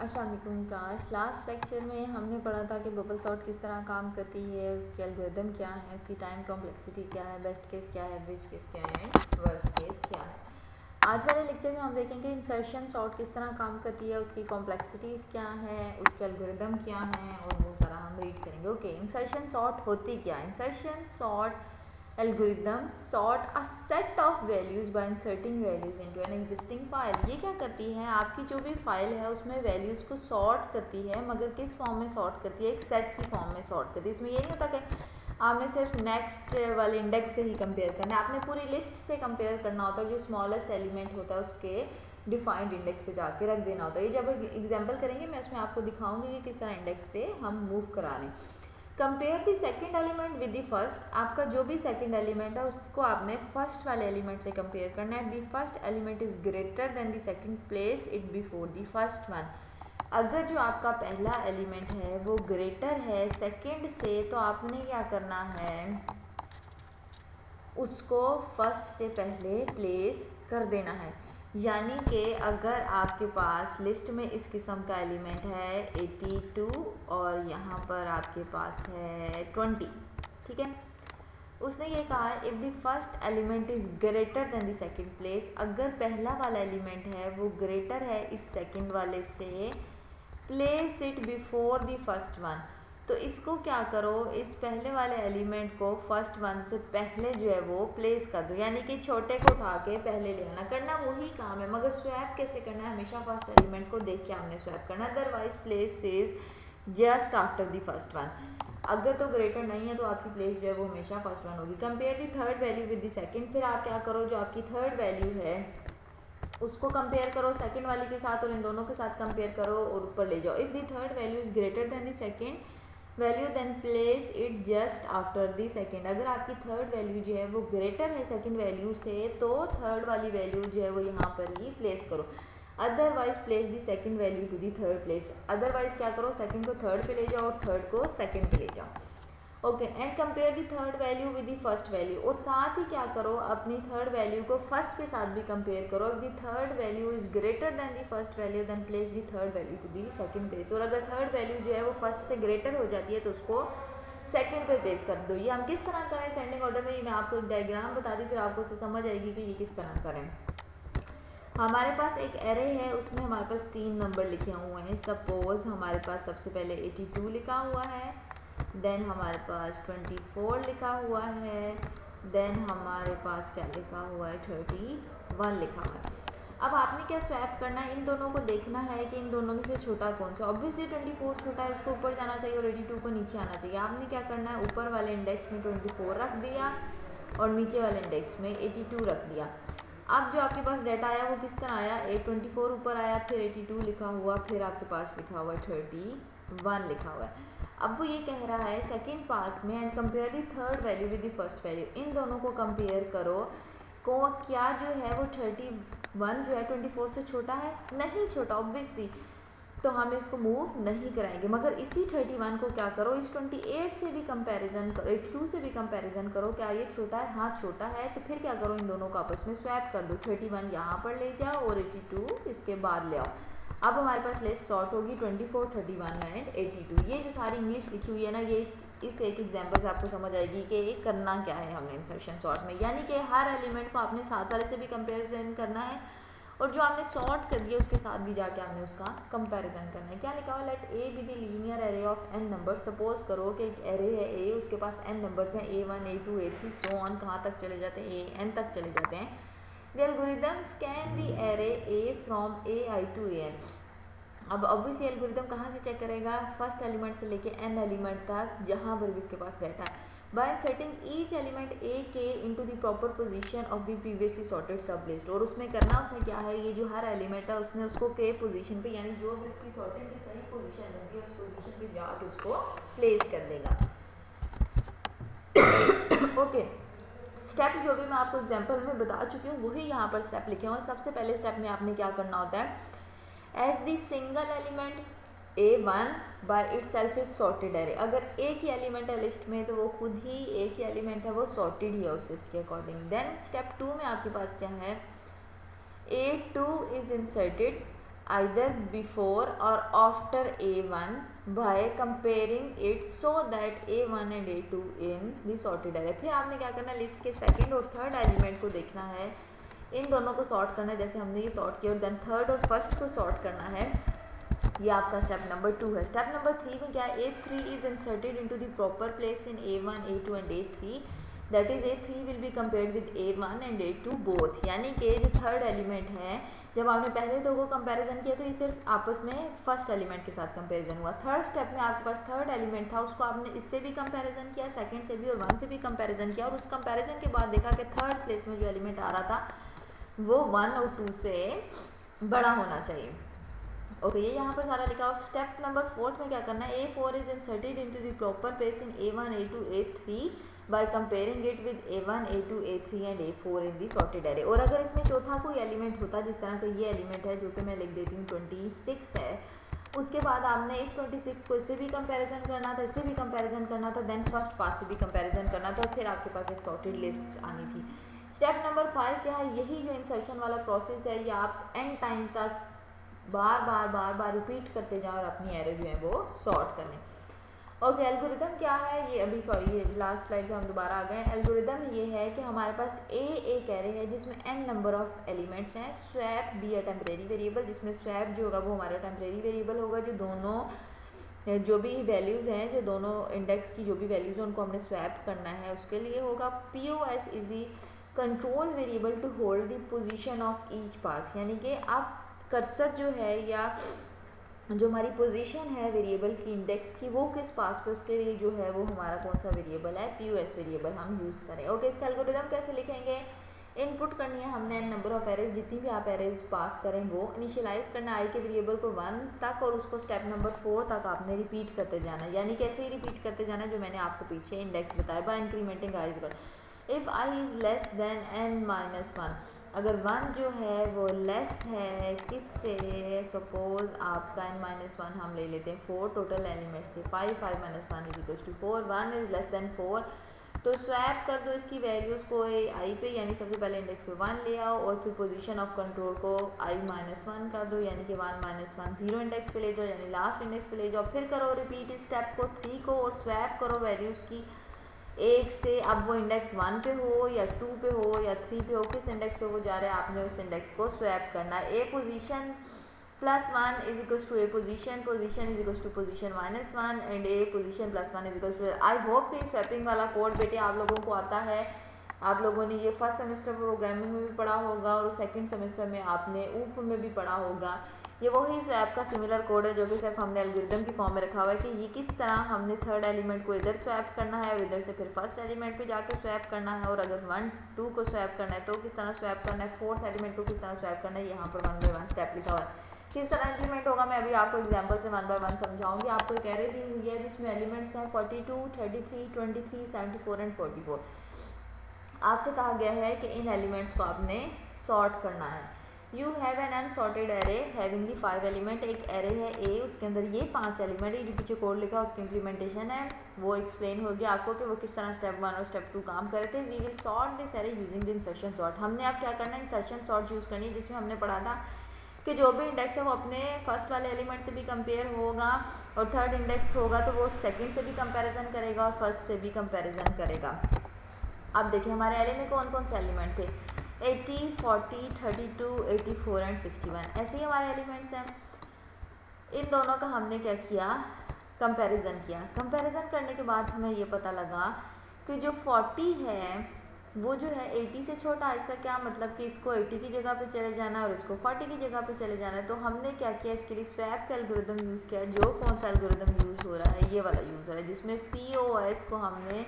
अस्सलाम वालेकुम class. Last lecture में हमने पढ़ा था कि बबल सॉर्ट किस तरह काम करती है, उसकी एल्गोरिदम क्या है, उसकी टाइम कॉम्प्लेक्सिटी क्या है, बेस्ट केस क्या है, एवरेज केस क्या है एंड वर्स्ट केस क्या है। आज वाले लेक्चर में हम देखेंगे इंसर्शन सॉर्ट किस तरह काम करती है, उसकी कॉम्प्लेक्सिटीज़ क्या है, उसके एल्गोरिदम क्या है और वो सारा हम रीड करेंगे। ओके, इंसर्शन सॉर्ट होती क्या है? Insertion sort algorithm sort a set of values bye inserting values into an existing file. ये क्या करती है, आपकी जो भी फाइल है उसमें वैल्यूज को सॉर्ट करती है, मगर किस फॉर्म में सॉर्ट करती है? एक सेट की फॉर्म में सॉर्ट करती है। इसमें ये नहीं होता कि आपने सिर्फ नेक्स्ट वाले इंडेक्स से ही कंपेयर करना है, आपने पूरी लिस्ट से कंपेयर करना होता है। जो स्मॉलेस्ट एलिमेंट होता है उसके डिफाइंड इंडेक्स पे जाके रख देना होता है। ये जब एग्जांपल करेंगे मैं उसमें आपको दिखाऊंगी कि किस तरह इंडेक्स पे हम मूव करा रहे हैं। Compare the second element with the first. आपका जो भी सेकेंड एलिमेंट है उसको आपने फर्स्ट वाले एलिमेंट से कंपेयर करना है। The first element is greater than the second, place it before the first one. अगर जो आपका पहला एलिमेंट है वो ग्रेटर है सेकेंड से, तो आपने क्या करना है, उसको फर्स्ट से पहले प्लेस कर देना है। यानी कि अगर आपके पास लिस्ट में इस किस्म का एलिमेंट है 82 और यहाँ पर आपके पास है 20, ठीक है। उसने ये कहा if the first element is greater than the second place, अगर पहला वाला एलिमेंट है वो ग्रेटर है इस सेकेंड वाले से, place it before the first one. तो इसको क्या करो, इस पहले वाले एलिमेंट को फर्स्ट वन से पहले जो है वो प्लेस कर दो। यानी कि छोटे को उठा के पहले ले आना, करना वही काम है, मगर स्वैप कैसे करना है, हमेशा फर्स्ट एलिमेंट को देख के हमने स्वैप करना। Otherwise place is just after the first one. अगर तो ग्रेटर नहीं है तो आपकी प्लेस जो है वो हमेशा फर्स्ट वन होगी। Compare the third value with the second. फिर आप क्या करो, जो आपकी थर्ड वैल्यू है उसको कंपेयर करो सेकंड वाली के साथ और इन दोनों के साथ कंपेयर करो और ऊपर ले जाओ। If the third value is greater than the second value then place it just after the second. अगर आपकी थर्ड वैल्यू जो है वो ग्रेटर है सेकंड वैल्यू से, तो थर्ड वाली वैल्यू जो है वो यहाँ पर ही प्लेस करो। Otherwise place the second value to the third place. Otherwise क्या करो, सेकंड को थर्ड पे ले जाओ और थर्ड को सेकंड पे ले जाओ। Okay, and compare the third value with the first value. और साथ ही क्या करो, अपनी थर्ड वैल्यू को फर्स्ट के साथ भी कंपेयर करो। If the third value is greater than the first value then place the third value to the second place. और अगर थर्ड वैल्यू जो है वो फर्स्ट से ग्रेटर हो जाती है तो उसको सेकंड पे प्लेस कर दो। ये हम किस तरह करें असेंडिंग ऑर्डर में, मैं आपको एक डायग्राम बता दी, फिर आपको उससे समझ आएगी कि ये किस तरह करें। हमारे पास एक एरे है, उसमें हमारे पास 3 नंबर लिखे हुए हैं। सपोज हमारे पास सबसे पहले 82 लिखा हुआ है, देन हमारे पास 24 लिखा हुआ है, देन हमारे पास क्या लिखा हुआ है, 31 लिखा हुआ है। अब आपने क्या स्वैप करना है, इन दोनों को देखना है कि इन दोनों में से छोटा कौन सा। ऑब्वियसली 24 छोटा है, उसको ऊपर जाना चाहिए और 82 को नीचे आना चाहिए। आपने क्या करना है, ऊपर वाले इंडेक्स में 24 रख दिया और नीचे वाले इंडेक्स में 82 रख दिया। अब जो आपके पास डाटा आया वो किस तरह आया, 24 ऊपर आया, फिर 82 लिखा हुआ, फिर आपके पास लिखा हुआ 31 लिखा हुआ है। अब वो ये कह रहा है सेकंड पास में and compare the third value with the first value. इन दोनों को कंपेयर करो को क्या जो है वो 31 जो है 24 से छोटा है, नहीं छोटा ऑब्वियसली, तो हम इसको मूव नहीं कराएंगे। मगर इसी 31 को क्या करो, इस 28 से भी कंपैरिजन करो, 82 से भी कंपैरिजन करो, क्या ये छोटा है, हाँ छोटा है। तो फिर क्या करो, इन दोनों को आपस में स्वैप कर दो, 31 यहाँ पर ले जाओ और 82 इसके बाद ले आओ। अब हमारे पास लिस्ट सॉर्ट होगी 24, 31 एंड 82। ये जो सारी इंग्लिश लिखी हुई है ना, ये इस एक एग्जाम्पल से आपको समझ आएगी कि ये करना क्या है हमने इंसर्शन सॉर्ट में। यानी कि हर एलिमेंट को आपने साथ वाले से भी कंपेरिजन करना है और जो आपने सॉर्ट कर दिया उसके साथ भी जाके आपने उसका कंपैरिजन करना है। क्या लिखा हुआ, let A be the linear array of n number. Suppose करो कि एक एरे है ए, उसके पास n नंबर्स हैं, a1 a2 a3 so on, कहाँ तक चले जाते हैं, an तक चले जाते हैं। The algorithm scan the array a from ai to an। अब ऑब्वियसली एल्गोरिथम कहाँ से चेक करेगा, फर्स्ट एलिमेंट से लेके n एलिमेंट तक जहाँ पर भी उसके पास डाटा है, by inserting each element a k into the proper position of the previously sorted सब लिस्ट। और उसमें करना उसने क्या है, ये जो हर एलिमेंट है उसने उसको k पोजीशन पे, यानी जो भी उसकी सॉर्टेड की सही पोजीशन होगी उस पोजीशन पे जाके उसको प्लेस कर देगा। ओके, स्टेप जो भी मैं आपको एग्जांपल में बता चुकी हूँ वही यहाँ पर स्टेप लिखे हुए हैं। सबसे पहले स्टेप में आपने क्या करना होता है, as the single element A1 by itself is sorted array. अगर एक ही एलिमेंट है लिस्ट में तो वो खुद ही एक ही एलिमेंट है, वो सॉर्टेड ही है उस लिस्ट के अकॉर्डिंग। देन स्टेप 2 में आपके पास क्या है, A2 is inserted either before or after A1 by comparing it so that A1 and A2 in the sorted array। फिर आपने क्या करना है, लिस्ट के सेकंड और थर्ड एलिमेंट को देखना है, इन दोनों को सॉर्ट करना है जैसे हमने ये सॉर्ट किया, और देन थर्ड और फर्स्ट को सॉर्ट करना है। ये आपका स्टेप नंबर 2 है। स्टेप नंबर 3 में क्या है, A3 is inserted into the proper place in A1, A2 and A3, that is A3 will be compared with A1 and A2 both. यानी कि जो थर्ड एलिमेंट है, जब आपने पहले दो को कंपैरिजन किया तो ये सिर्फ आपस में फर्स्ट एलिमेंट के साथ कंपैरिजन हुआ। थर्ड स्टेप में आपके पास थर्ड एलिमेंट था, उसको आपने इससे भी कंपैरिजन किया, सेकंड से भी और 1 से भी कंपैरिजन किया, और उस कंपैरिजन के बाद देखा कि थर्ड प्लेस में जो एलिमेंट आ रहा था वो 1 और 2 से बड़ा होना चाहिए। ओके, ये यहाँ पर सारा लिखा हुआ। स्टेप नंबर 4 में क्या करना है, A4 is inserted into the proper place in A1, A2, A3 by comparing it with A1, A2, A3 and A4 in the sorted array. और अगर इसमें चौथा कोई एलिमेंट होता, जिस तरह का ये एलिमेंट है जो कि मैं लिख देती हूँ 26 है, उसके बाद आपने इस 26 को इससे भी कंपैरिजन करना था, इससे भी कंपैरिजन करना था, देन फर्स्ट पास से भी कंपैरिजन करना था, और फिर आपके पास एक सॉर्टेड लिस्ट आनी थी। स्टेप नंबर 5 क्या है, यही जो इंसर्शन वाला प्रोसेस है, ये आप एंड टाइम तक बार बार रिपीट करते जाओ और अपनी एरे जो है वो सॉर्ट करें। ओके, एल्गोरिदम क्या है, ये अभी सॉरी ये लास्ट स्लाइड पे हम दोबारा आ गए। एल्गोरिदम ये है कि हमारे पास एक एरे है जिसमें n नंबर ऑफ एलिमेंट्स हैं। Swap be a temporary variable, जिसमें स्वैप जो होगा वो हमारा टेम्परेरी वेरिएबल होगा, जो दोनों जो भी वैल्यूज़ हैं, जो दोनों इंडेक्स की जो भी वैल्यूज़ हैं उनको हमने स्वैप करना है, उसके लिए होगा। POS is the control variable to hold the position of each pass, यानी कि आप कर्सर जो है या जो हमारी पोजीशन है वेरिएबल की इंडेक्स की वो किस पास पे, उसके लिए जो है वो हमारा कौन सा वेरिएबल है, POS वेरिएबल हम यूज़ करें। ओके, इसका एल्गोरिदम कैसे लिखेंगे, इनपुट करनी है हमने n नंबर ऑफ एरेज, जितनी भी आप एरेज पास करें वो इनिशियलाइज करना है i के वेरिएबल को 1 तक, और उसको स्टेप नंबर 4 तक आपने रिपीट करते जाना है। यानी कैसे ही रिपीट करते जाना है, जो मैंने आपको पीछे इंडेक्स बताया, by incrementing i is if i is less than n-1, अगर 1 जो है वो लेस है किससे, सपोज आपका n-1 हम ले लेते हैं 4, टोटल एलिमेंट्स थे 5, 5 - 1 = 4, 1 इज लेस देन 4, तो स्वैप कर दो इसकी वैल्यूज़ को i पे, यानी सबसे पहले इंडेक्स पे 1 ले आओ, और फिर पोजीशन ऑफ कंट्रोल को i-1 कर दो, यानी कि 1 - 1 0 इंडेक्स पे ले जाओ, यानी लास्ट इंडेक्स पे ले जाओ। फिर करो रिपीट इस स्टेप को 3 को, और स्वैप करो वैल्यूज़ की एक से, अब वो इंडेक्स 1 पे हो या 2 पे हो या 3 पे हो, किस इंडेक्स पे वो जा रहा है आपने उस इंडेक्स को स्वैप करना है। a position +1 is equal to a position, position is equal to position -1 and a position +1 is equal to. I hope कि स्वैपिंग वाला कोड बेटे आप लोगों को आता है, आप लोगों ने ये फर्स्ट सेमेस्टर प्रोग्रामिंग में भी पढ़ा होगा और सेकंड सेमेस्टर में आपने ऊप में भी पढ़ा होगा। ये वही स्वैप का सिमिलर कोड है जो कि सिर्फ हमने एल्गोरिदम की फॉर्म में रखा हुआ है कि ये किस तरह हमने थर्ड एलिमेंट को इधर स्वैप करना है और इधर से फिर फर्स्ट एलिमेंट पे जाके स्वैप करना है, और अगर 1, 2 को स्वैप करना है तो किस तरह स्वैप करना है, फोर्थ एलिमेंट को किस तरह स्वैप करना है, यहाँ पर 1 बाय 1 स्टेप लिखा हुआ है। किस तरह इंप्लीमेंट होगा मैं अभी आपको एग्जाम्पल से 1 बाय 1 समझाऊंगी। आपको एक एरे दी हुई है जिसमें एलिमेंट्स हैं 42, 33, 23, 74 एंड 44। आपसे कहा गया है कि इन एलिमेंट्स को आपने सॉर्ट करना है। You have an unsorted array having the 5 element, एक एरे है A, उसके अंदर ये 5 एलिमेंट है, जो पीछे कोड लिखा है उसकी इंप्लीमेंटेशन है, वो एक्सप्लेन हो गया आपको कि वो किस तरह स्टेप 1 और स्टेप 2 काम करे थे। We will sort this array using the insertion sort. हमने अब क्या करना है, इंसर्शन सॉर्ट यूज़ करनी है, जिसमें हमने पढ़ा था कि जो भी इंडेक्स है वो अपने फर्स्ट वाले एलिमेंट से भी कंपेयर होगा, और थर्ड इंडेक्स होगा तो वो सेकंड से भी कंपैरिजन करेगा और फर्स्ट से भी कंपैरिजन करेगा। अब देखिए हमारे एरे में कौन कौन से एलिमेंट थे, 80, 40, 32, 84 एंड 61, ऐसे ही हमारे एलिमेंट्स हैं। इन दोनों का हमने क्या किया, कंपैरिजन किया। कंपैरिजन करने के बाद हमें ये पता लगा कि जो 40 है वो जो है 80 से छोटा है। इसका क्या मतलब कि इसको 80 की जगह पे चले जाना है और इसको 40 की जगह पे चले जाना है। तो हमने क्या किया, इसके लिए स्वैप का एल्गोरिदम यूज़ किया। जो कौन सा एल्गोरिदम यूज़ हो रहा है, ये वाला यूज़ हो रहा है, जिसमें POS को हमने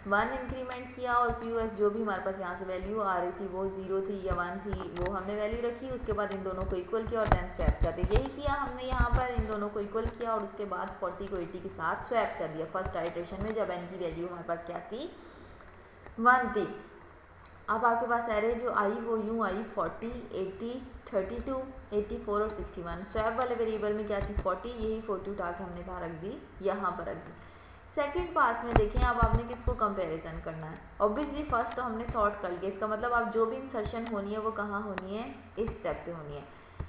1 इंक्रीमेंट किया, और POS जो भी हमारे पास यहाँ से वैल्यू आ रही थी वो 0 थी या 1 थी, वो हमने वैल्यू रखी, उसके बाद इन दोनों को इक्वल किया और देन स्वैप कर दिया। यही किया हमने यहाँ पर, इन दोनों को इक्वल किया और उसके बाद 40 को 80 के साथ स्वैप कर दिया फर्स्ट आइटरेशन में, जब n की वैल्यू हमारे पास क्या थी, 1 थी। अब आपके पास एरे जो आई वो यूँ आई 40, 80, 32, 84 और 61। स्वैप वाले वेरिएबल में क्या थी 40, यही 40 उठा के हमने कहाँ रख दी, यहाँ पर रख दी। सेकंड पास में देखें, अब आपने किसको कंपैरिजन करना है। ऑब्वियसली फर्स्ट तो हमने सॉर्ट कर लिया, इसका मतलब अब जो भी इंसर्शन होनी है वो कहाँ होनी है, इस स्टेप पे होनी है।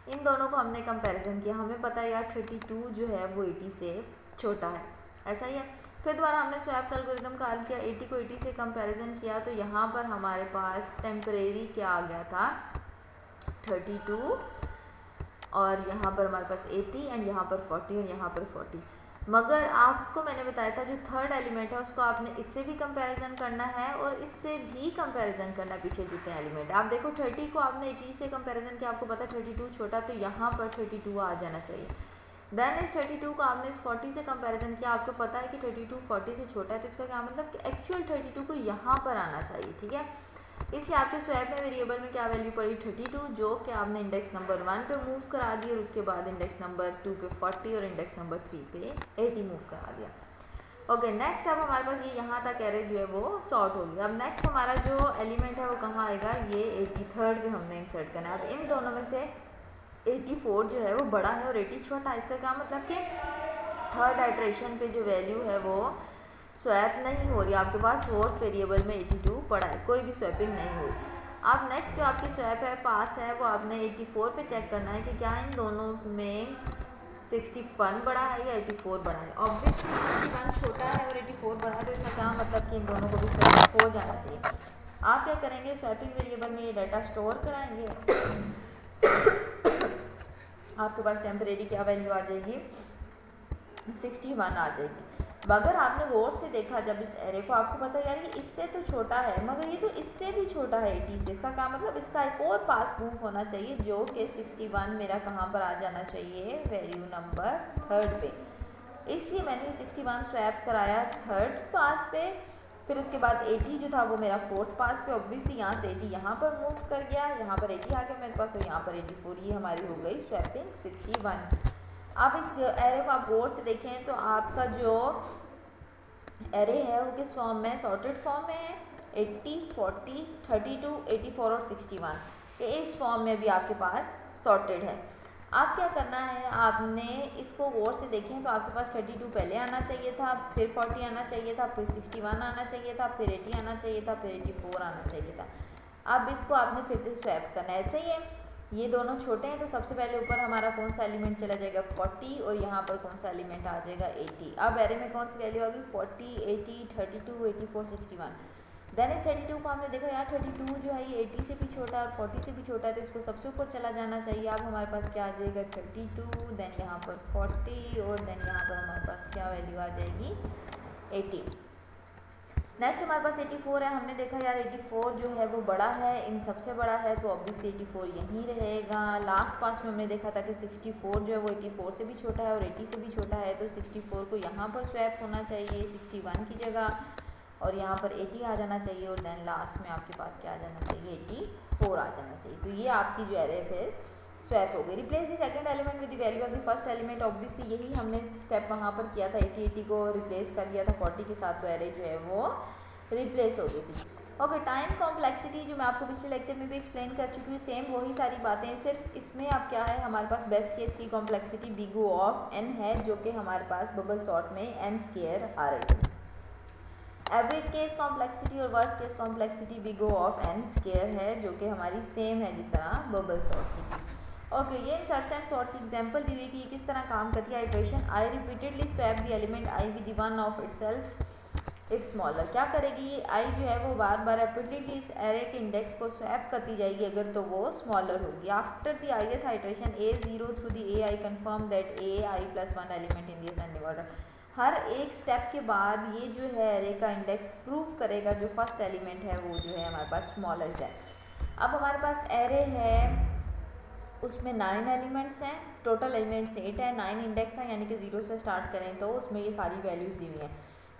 इन दोनों को हमने कंपैरिजन किया, हमें पता है यार 32 जो है वो 80 से छोटा है, ऐसा ही है। फिर दोबारा हमने स्वैप का एल्गोरिथम का हल किया, 80 को 80 से कंपैरिजन किया, तो यहाँ पर हमारे पास टेम्परेरी क्या आ गया था 32, और यहाँ पर हमारे पास 80 एंड यहाँ पर 40 और यहाँ पर 40। मगर आपको मैंने बताया था जो थर्ड एलिमेंट है उसको आपने इससे भी कंपैरिजन करना है और इससे भी कंपैरिजन करना है, पीछे जितने एलिमेंट है। आप देखो 30 को आपने 80 से कंपैरिजन किया, आपको पता है 32 छोटा, तो यहाँ पर 32 आ जाना चाहिए। देन इस 32 को आपने इस 40 से कंपैरिजन किया, आपको पता है कि 32 40 से छोटा है, तो इसका क्या मतलब कि एक्चुअल 32 को यहाँ पर आना चाहिए, ठीक है। इसलिए आपके स्वैप में वेरिएबल में क्या वैल्यू पड़ी 32, जो कि आपने इंडेक्स नंबर 1 पे मूव करा दी और उसके बाद इंडेक्स नंबर 2 पे 40 और इंडेक्स नंबर 3 पे 80 मूव करा दिया। ओके, नेक्स्ट अब हमारे पास ये यहाँ तक एरे जो है वो सॉर्ट हो गया। अब नेक्स्ट हमारा जो एलिमेंट है वो कहाँ आएगा, ये 83rd पे हमने इंसर्ट करना है। अब इन दोनों में से 84 जो है वो बड़ा है और 80 छोटा है। इसका क्या मतलब कि थर्ड आइट्रेशन पे जो वैल्यू है वो स्वैप नहीं हो रही, आपके पास फोर्थ वेरिएबल में 82 पड़ा है, कोई भी स्वैपिंग नहीं हुई। अब नेक्स्ट जो आपकी स्वैप है पास है वो आपने 84 पे चेक करना है कि क्या इन दोनों में 61 बड़ा है या 84 बड़ा है। ऑब्वियसली 61 छोटा है और 84 बड़ा है, तो इसका क्या मतलब कि इन दोनों को भी स्वैप हो जाना चाहिए। आप क्या करेंगे, स्वैपिंग वेरिएबल में ये डाटा स्टोर कराएंगे, आपके पास टेम्परेरी क्या वैल्यू आ जाएगी 61 आ जाएगी। अगर आपने गौर से देखा जब इस एरे को, आपको पता है यार ये इससे तो छोटा है मगर ये तो इससे भी छोटा है 80 से, इसका क्या मतलब इसका एक और पास मूव होना चाहिए जो कि 61 मेरा कहाँ पर आ जाना चाहिए, वैल्यू नंबर 3rd पे। इसलिए मैंने 61 स्वैप कराया 3rd पास पे, फिर उसके बाद 80 जो था वो मेरा 4th पास पे। ऑब्वियसली यहाँ से 80 यहाँ पर मूव कर गया, यहाँ पर 80 आ गया मेरे पास और यहाँ पर 84, ये हमारी हो गई स्वैपिंग 61। आप इस एरे को आप गौर से देखें तो आपका जो एरे है वो किस फॉर्म में, सॉर्टेड फॉर्म में है, 80 40 32 84 और 61, ये इस फॉर्म में भी आपके पास सॉर्टेड है। आप क्या करना है, आपने इसको गौर से देखें तो आपके पास 32 पहले आना चाहिए था, फिर 40 आना चाहिए था, फिर 61 आना चाहिए था, फिर 80 आना चाहिए था, फिर 84 आना चाहिए था। अब इसको आपने फिर से स्वैप करना है, ऐसे ही है, ये दोनों छोटे हैं तो सबसे पहले ऊपर हमारा कौन सा एलिमेंट चला जाएगा 40 और यहाँ पर कौन सा एलिमेंट आ जाएगा 80। अब एरे में कौन सी वैल्यू आ गई 40 80 32 84 61। देन इस 32 को हमने देखा यार 32 जो है ये 80 से भी छोटा है और 40 से भी छोटा है, तो इसको सबसे ऊपर चला जाना चाहिए। अब हमारे पास क्या आ जाएगा 32, देन यहाँ पर 40 और देन यहाँ पर हमारे पास क्या वैल्यू आ जाएगी 80। नेक्स्ट हमारे पास 84 है, हमने देखा यार 84 जो है वो बड़ा है, इन सबसे बड़ा है, तो ऑब्वियसली 84 यहीं रहेगा। लास्ट पास में हमने देखा था कि 64 जो है वो 84 से भी छोटा है और 80 से भी छोटा है, तो 64 को यहाँ पर स्वैप होना चाहिए 61 की जगह और यहाँ पर 80 आ जाना चाहिए और देन लास्ट में आपके पास क्या आ जाना चाहिए 84 आ जाना चाहिए। तो ये आपकी जो एरे फिर स्वैप हो गई। Replace the second element with the value of the first element, obviously यही हमने स्टेप वहाँ पर किया था, 80 को रिप्लेस कर दिया था 40 के साथ, तो एरे जो है वो रिप्लेस हो गई थी। ओके, टाइम कॉम्प्लेक्सिटी जो मैं आपको पिछले लेक्चर में भी एक्सप्लेन कर चुकी हूँ, सेम वही सारी बातें, सिर्फ इसमें अब क्या है हमारे पापास बेस्ट केस की complexity big O of n है, जो कि हमारे पास बबल सॉर्ट में n² आ रही है। एवरेज केस कॉम्प्लेक्सिटी और worst case complexity big O of n² है, जो कि हमारी सेम है जिस तरह बबल सॉर्ट की। ओके, ये इंसर्ट एंड सॉर्ट की एग्जांपल दी हुई कि ये किस तरह काम करती है। Iteration I repeatedly swap the element I with one of itself if smaller. क्या करेगी ये आई जो है वो बार बार रिपीटेडली इस एरे के इंडेक्स को स्वैप करती जाएगी अगर तो वो स्मॉलर होगी। After the ith iteration A0 through the AI confirm that AI+1 element in the ascending order. हर एक स्टेप के बाद ये जो है एरे का इंडेक्स प्रूव करेगा जो फर्स्ट एलिमेंट है वो जो है हमारे पास स्मॉलर है। अब हमारे पास एरे है, उसमें 9 एलिमेंट्स हैं, टोटल एलिमेंट्स 8 है, 9 इंडेक्स हैं, यानी कि 0 से स्टार्ट करें तो उसमें ये सारी वैल्यूज दी हुई हैं।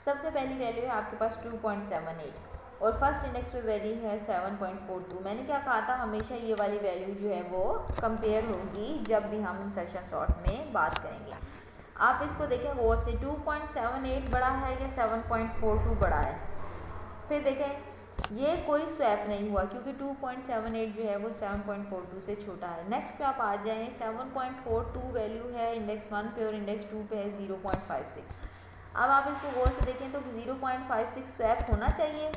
सबसे पहली वैल्यू है आपके पास 2.78 और फर्स्ट इंडेक्स पे वैल्यू है 7.42। मैंने क्या कहा था, हमेशा ये वाली वैल्यू जो है वो कंपेयर होगी जब भी हम इंसर्शन सॉर्ट में बात करेंगे। आप इसको देखें गौर से, 2.78 बड़ा है या 7.42 बड़ा है। फिर देखें ये कोई स्वैप नहीं हुआ क्योंकि 2.78 जो है वो 7.42 से छोटा है। नेक्स्ट पे आप आ जाएं, 7.42 वैल्यू है इंडेक्स 1 पे और इंडेक्स 2 पे है 0.56। अब आप इसको गौर से देखें तो 0.56 स्वैप होना चाहिए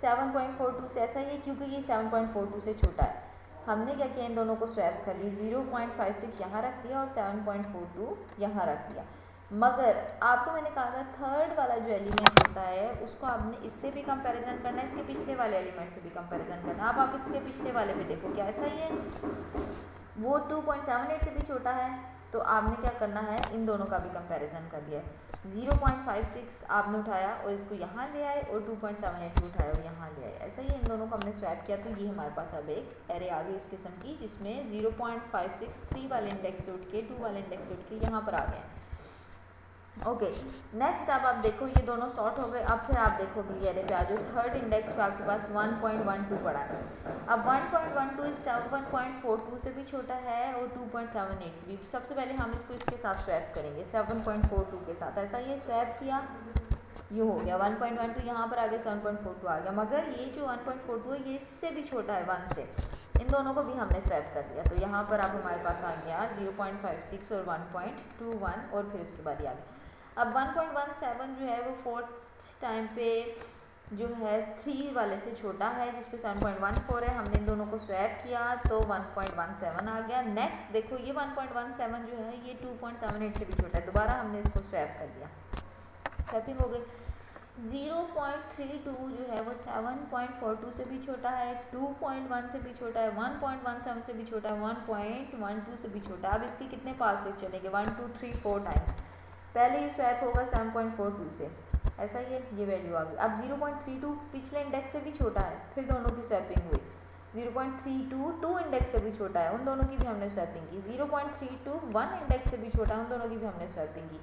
7.42 से, ऐसा ही है क्योंकि ये 7.42 से छोटा है। हमने क्या किया, इन दोनों को स्वैप कर लिया, 0.56 यहाँ रख दिया और 7.42 यहाँ रख दिया। मगर आपको मैंने कहा था थर्ड वाला जो एलिमेंट होता है उसको आपने इससे भी कंपैरिजन करना है, इसके पिछले वाले एलिमेंट से भी कंपैरिजन करना है। अब आप इसके पिछले वाले पे देखो, क्या ऐसा ही है, वो 2.78 से भी छोटा है, तो आपने क्या करना है, इन दोनों का भी कंपैरिजन कर लिया। 0.56 आपने उठाया और इसको यहाँ ले आए और 2.78 भी उठाया और यहाँ ले आए, ऐसा ही इन दोनों को हमने स्वैप किया। तो ये हमारे पास अब एक एरे आ गई इस किस्म की, जिसमें 0.56 3 वाले इंडेक्स से उठ के 2 वाले इंडेक्स से उठ के यहाँ पर आ गए। ओके, नेक्स्ट अब आप देखो ये दोनों सॉर्ट हो गए। अब फिर आप देखो कि एरे पे आ जाओ, थर्ड इंडेक्स पे आपके पास 1.12 पड़ा है। अब 1.12 इस 7.42 से भी छोटा है और 2.78 से भी। सबसे पहले हम इसको इसके साथ स्वैप करेंगे, 7.42 के साथ। ऐसा ये स्वैप किया, यूँ हो गया 1.12 यहाँ पर आ गया, 7.42 आ गया। मगर ये जो 1.42 है ये इससे भी छोटा है 1 से, इन दोनों को भी हमने स्वैप कर दिया। तो यहाँ पर अब हमारे पास आ गया 0.56 और 1.21 और फिर उसके बाद ये आ गया। अब 1.17 जो है वो फोर्थ टाइम पे जो है 3 वाले से छोटा है, जिस पे 7.14 है। हमने इन दोनों को स्वैप किया तो 1.17 आ गया। नेक्स्ट देखो ये 1.17 जो है ये 2.78 से भी छोटा है, दोबारा हमने इसको स्वैप कर दिया, स्वैपिंग हो गई। 0.32 जो है वो 7.42 से भी छोटा है, 2.1 से भी छोटा है, 1.17 से भी छोटा है, 1.12 से भी छोटा है। अब इसके कितने पास से चलेंगे, 1 2 3 4 टाइम्स। पहले ये स्वैप होगा 7.42 से, ऐसा ही ये वैल्यू आ गई। अब 0.32 पिछले इंडेक्स से भी छोटा है, फिर दोनों की स्वैपिंग हुई। 0.32 2 इंडेक्स से भी छोटा है, उन दोनों की भी हमने स्वैपिंग की। 0.32 1 इंडेक्स से भी छोटा है, उन दोनों की भी हमने स्वैपिंग की।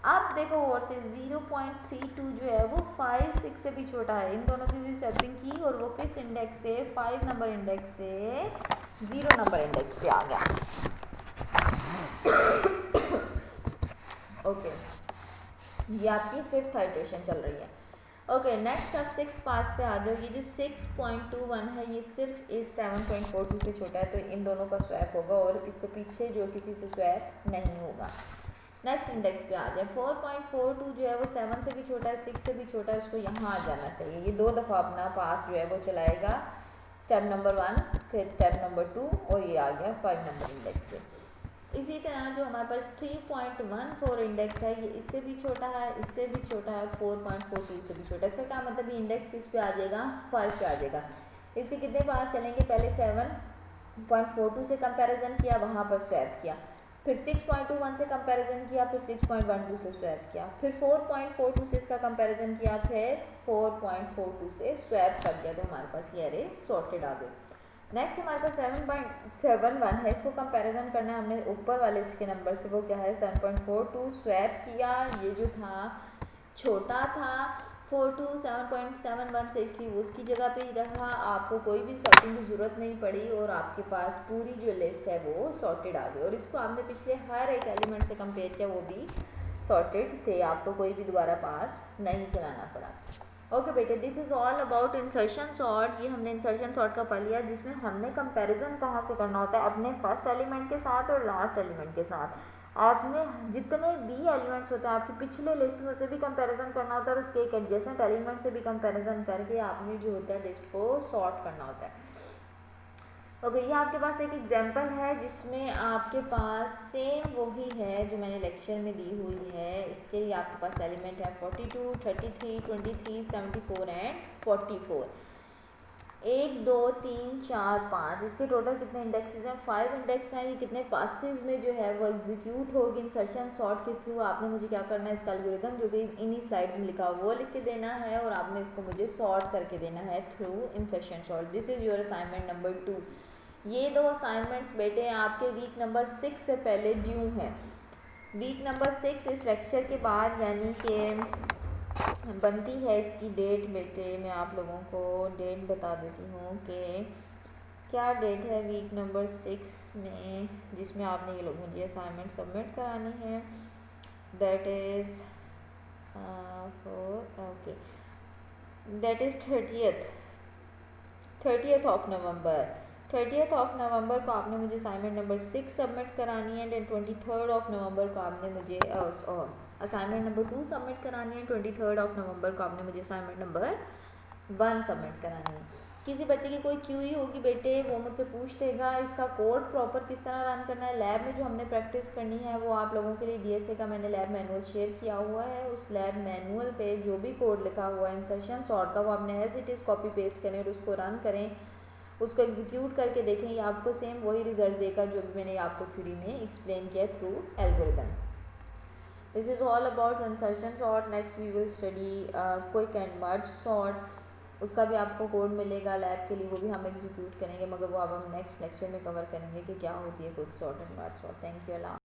अब देखो और से 0.32 जो है वो 5 6 से भी छोटा है, इन दोनों की भी स्वैपिंग की और वो किस इंडेक्स से, 5 नंबर इंडेक्स से 0 नंबर इंडेक्स पे आ गया। ओके, ये आपकी 5th आइटरेशन चल रही है। ओके, नेक्स्ट अब 6th पार्ट पे आ जाओ। ये जो 6.21 है ये सिर्फ इस 7.42 से छोटा है, तो इन दोनों का स्वैप होगा और इससे पीछे जो किसी से स्वैप नहीं होगा। नेक्स्ट इंडेक्स पे आ जाए, 4.42 जो है वो 7 से भी छोटा है, 6 से भी छोटा है, उसको यहाँ आ जाना चाहिए। ये 2 दफ़ा अपना पास जो है वो चलाएगा, स्टेप नंबर 1 फिर स्टेप नंबर 2 और ये आ गया 5 नंबर इंडेक्स पे। इसी तरह जो हमारे पास 3.14 इंडेक्स है ये इससे भी छोटा है, इससे भी छोटा है, 4.42 से भी छोटा है। इसका क्या मतलब, ये इंडेक्स किस पे आ जाएगा, 5 पे आ जाएगा। इसके कितने पास चलेंगे, पहले 7.42 से कंपैरिजन किया, वहाँ पर स्वैप किया, फिर 6.21 से कंपैरिजन किया, फिर 6.12 से स्वैप किया, फिर 4.42 से इसका कंपैरिजन किया, फिर 4.42 से स्वैप कर दिया, तो हमारे पास ये अरे सॉर्टेड आ गए। नेक्स्ट हमारे पास 7.71 है, इसको कंपैरिजन करना है हमने ऊपर वाले इसके नंबर से, वो क्या है 7.42 स्वैप किया। ये जो था छोटा था 42 7.71 से, इसलिए वो उसकी जगह पे ही रहा, आपको कोई भी स्वैपिंग की ज़रूरत नहीं पड़ी और आपके पास पूरी जो लिस्ट है वो सॉर्टेड आ गई। और इसको आपने पिछले हर एक एलिमेंट से कंपेयर किया, वो भी सॉर्टेड थे, आपको कोई भी दोबारा पास नहीं चलाना पड़ा। ओके बेटे, this is all about insertion sort. ये हमने इंसर्शन सॉर्ट का पढ़ लिया, जिसमें हमने कंपैरिजन कहाँ से करना होता है, अपने फर्स्ट एलिमेंट के साथ और लास्ट एलिमेंट के साथ। आपने जितने भी एलिमेंट्स होते हैं आपकी पिछले लिस्ट में, उसे भी कंपैरिजन करना होता है और उसके एक एडजेसेंट एलिमेंट से भी कंपैरिजन करके आपने जो होता है लिस्ट को सॉर्ट करना होता है। ओके, ये आपके पास एक एग्जांपल है जिसमें आपके पास सेम वही है जो मैंने लेक्चर में दी हुई है। इसके लिए आपके पास एलिमेंट है 42 33 23 74 एंड 44। 1 2 3 4 5, इसके टोटल कितने इंडेक्सेस हैं, 5 इंडेक्स हैं। ये कितने पासेस में जो है वो एग्जीक्यूट होगी इंसर्शन सॉर्ट के थ्रू। आपने मुझे क्या करना है, इसका एल्गोरिथम जो भी इन्हीं स्लाइड्स में लिखा वो लिख के देना है और आपने इसको मुझे सॉर्ट करके देना है through insertion sort. This is your assignment number 2। ये 2 असाइनमेंट्स बेटे आपके वीक नंबर 6 से पहले ड्यू हैं। वीक नंबर 6 इस लेक्चर के बाद, यानी कि बनती है इसकी डेट बेटे, मैं आप लोगों को डेट बता देती हूँ कि क्या डेट है वीक नंबर 6 में जिसमें आपने ये लोग मुझे असाइनमेंट सबमिट करानी है। That is okay, that is 30th of November. 30th of November को आपने मुझे असाइनमेंट नंबर 6 सबमिट करानी है एंड 23rd ऑफ नवंबर को आपने मुझे असाइनमेंट नंबर 2 सबमिट करानी है। 23rd ऑफ नवंबर को आपने मुझे असाइनमेंट नंबर 1 सबमिट करानी है। किसी बच्चे की कोई क्यूरी होगी बेटे वो मुझसे पूछ देगा। इसका कोड प्रॉपर किस तरह रन करना है, लैब में जो हमने प्रैक्टिस करनी है वो आप लोगों के लिए डीएसए का मैंने लैब मैनुअल शेयर किया हुआ है। उस लैब मैनुअल पे जो भी कोड लिखा हुआ है इंसर्शन सॉर्ट का वो आपने as it is copy paste करें और उसको रन करें, उसको एग्जीक्यूट करके देखें, ये आपको सेम वही रिजल्ट देगा जो भी मैंने आपको थ्योरी में एक्सप्लेन किया through algorithm. This is all about insertion sort. Next we will study quick and merge sort. उसका भी आपको कोड मिलेगा लैब के लिए, वो भी हम एग्जीक्यूट करेंगे, मगर वो अब हम नेक्स्ट लेक्चर में कवर करेंगे कि क्या होती है quick sort and merge sort. Thank you Allah.